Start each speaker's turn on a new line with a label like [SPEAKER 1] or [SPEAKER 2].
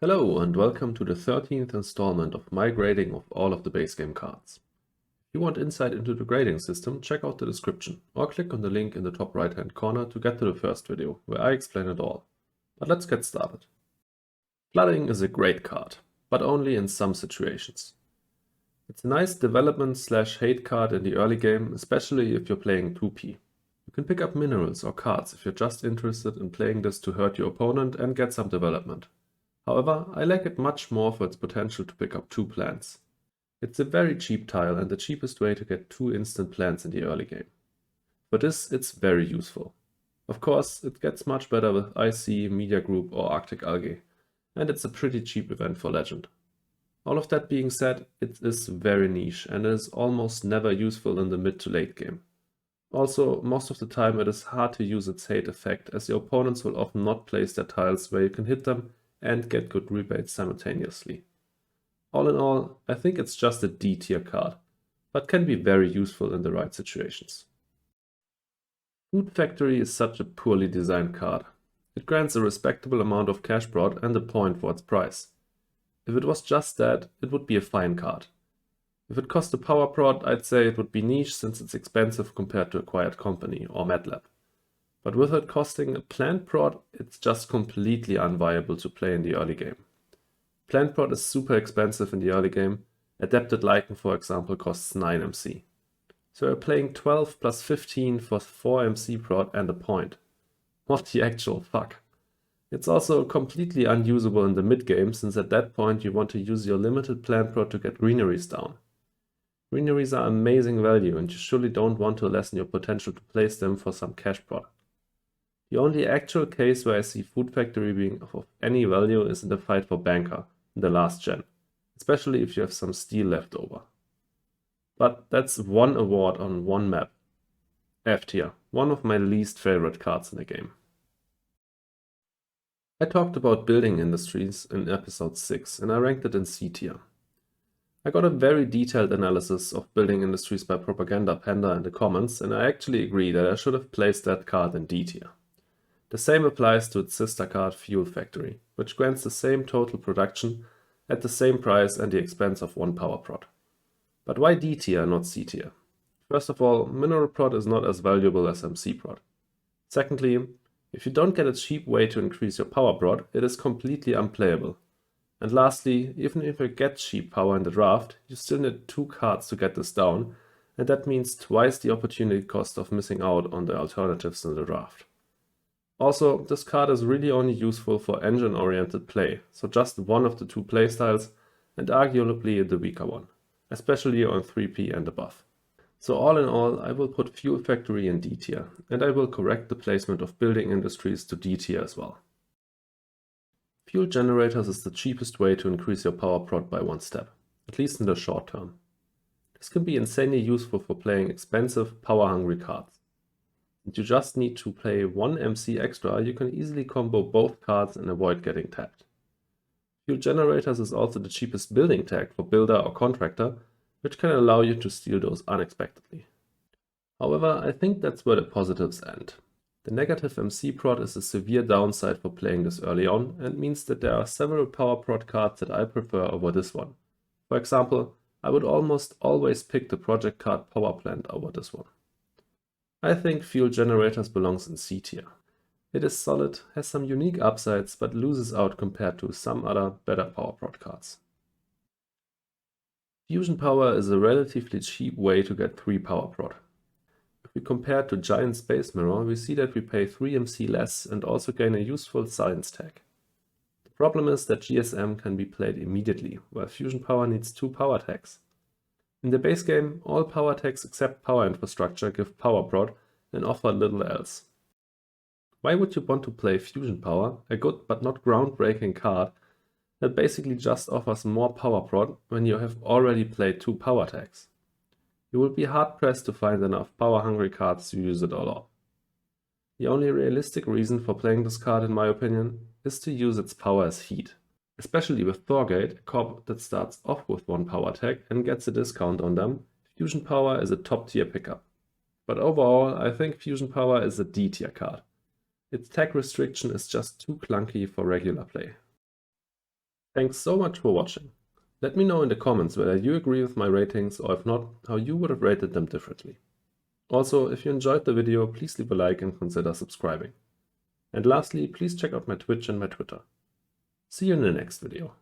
[SPEAKER 1] Hello and welcome to the 13th installment of my grading of all of the base game cards. If you want insight into the grading system, check out the description or click on the link in the top right hand corner to get to the first video, where I explain it all. But let's get started. Flooding is a great card, but only in some situations. It's a nice development/hate card in the early game, especially if you're playing 2P. You can pick up minerals or cards if you're just interested in playing this to hurt your opponent and get some development. However, I like it much more for its potential to pick up 2 plants. It's a very cheap tile and the cheapest way to get 2 instant plants in the early game. For this, it's very useful. Of course, it gets much better with IC, Media Group or Arctic Algae, and it's a pretty cheap event for Legend. All of that being said, it is very niche and is almost never useful in the mid to late game. Also, most of the time it is hard to use its hate effect, as your opponents will often not place their tiles where you can hit them and get good rebates simultaneously. All in all, I think it's just a D tier card, but can be very useful in the right situations. Food Factory is such a poorly designed card. It grants a respectable amount of cash prod and a point for its price. If it was just that, it would be a fine card. If it cost a power prod, I'd say it would be niche since it's expensive compared to Acquired Company or MATLAB. But with it costing a plant prod, it's just completely unviable to play in the early game. Plant prod is super expensive in the early game. Adapted Lichen, for example, costs 9 MC. So you're playing 12 plus 15 for 4 MC prod and a point. What the actual fuck? It's also completely unusable in the mid game, since at that point you want to use your limited plant prod to get greeneries down. Greeneries are amazing value and you surely don't want to lessen your potential to place them for some cash prod. The only actual case where I see Food Factory being of any value is in the fight for Banker in the last gen, especially if you have some steel left over. But that's one award on one map. F tier, one of my least favorite cards in the game. I talked about building industries in episode 6 and I ranked it in C tier. I got a very detailed analysis of building industries by Propaganda Panda in the comments, and I actually agree that I should have placed that card in D tier. The same applies to its sister card Fuel Factory, which grants the same total production at the same price and the expense of 1 power prod. But why D tier, not C tier? First of all, mineral prod is not as valuable as MC prod. Secondly, if you don't get a cheap way to increase your power prod, it is completely unplayable. And lastly, even if you get cheap power in the draft, you still need 2 cards to get this down, and that means twice the opportunity cost of missing out on the alternatives in the draft. Also, this card is really only useful for engine-oriented play, so just one of the 2 playstyles, and arguably the weaker one, especially on 3P and above. So all in all, I will put Fuel Factory in D tier, and I will correct the placement of building industries to D tier as well. Fuel generators is the cheapest way to increase your power prod by 1 step, at least in the short term. This can be insanely useful for playing expensive, power-hungry cards. And you just need to play 1 MC extra, you can easily combo both cards and avoid getting tapped. Fuel generators is also the cheapest building tag for builder or contractor, which can allow you to steal those unexpectedly. However, I think that's where the positives end. The negative MC prod is a severe downside for playing this early on and means that there are several power prod cards that I prefer over this one. For example, I would almost always pick the project card Power Plant over this one. I think Fuel Generators belongs in C tier. It is solid, has some unique upsides, but loses out compared to some other better power prod cards. Fusion Power is a relatively cheap way to get 3 power prod. If we compare to Giant Space Mirror, we see that we pay 3 MC less and also gain a useful science tag. The problem is that GSM can be played immediately, while Fusion Power needs 2 power tags. In the base game, all power tags except Power Infrastructure give power prod and offer little else. Why would you want to play Fusion Power, a good but not groundbreaking card that basically just offers more power prod when you have already played 2 power tags? You will be hard pressed to find enough power hungry cards to use it all up. The only realistic reason for playing this card, in my opinion, is to use its power as heat. Especially with Thorgate, a corp that starts off with 1 power tag and gets a discount on them, Fusion Power is a top tier pickup. But overall, I think Fusion Power is a D tier card. Its tag restriction is just too clunky for regular play. Thanks so much for watching. Let me know in the comments whether you agree with my ratings, or if not, how you would have rated them differently. Also, if you enjoyed the video, please leave a like and consider subscribing. And lastly, please check out my Twitch and my Twitter. See you in the next video.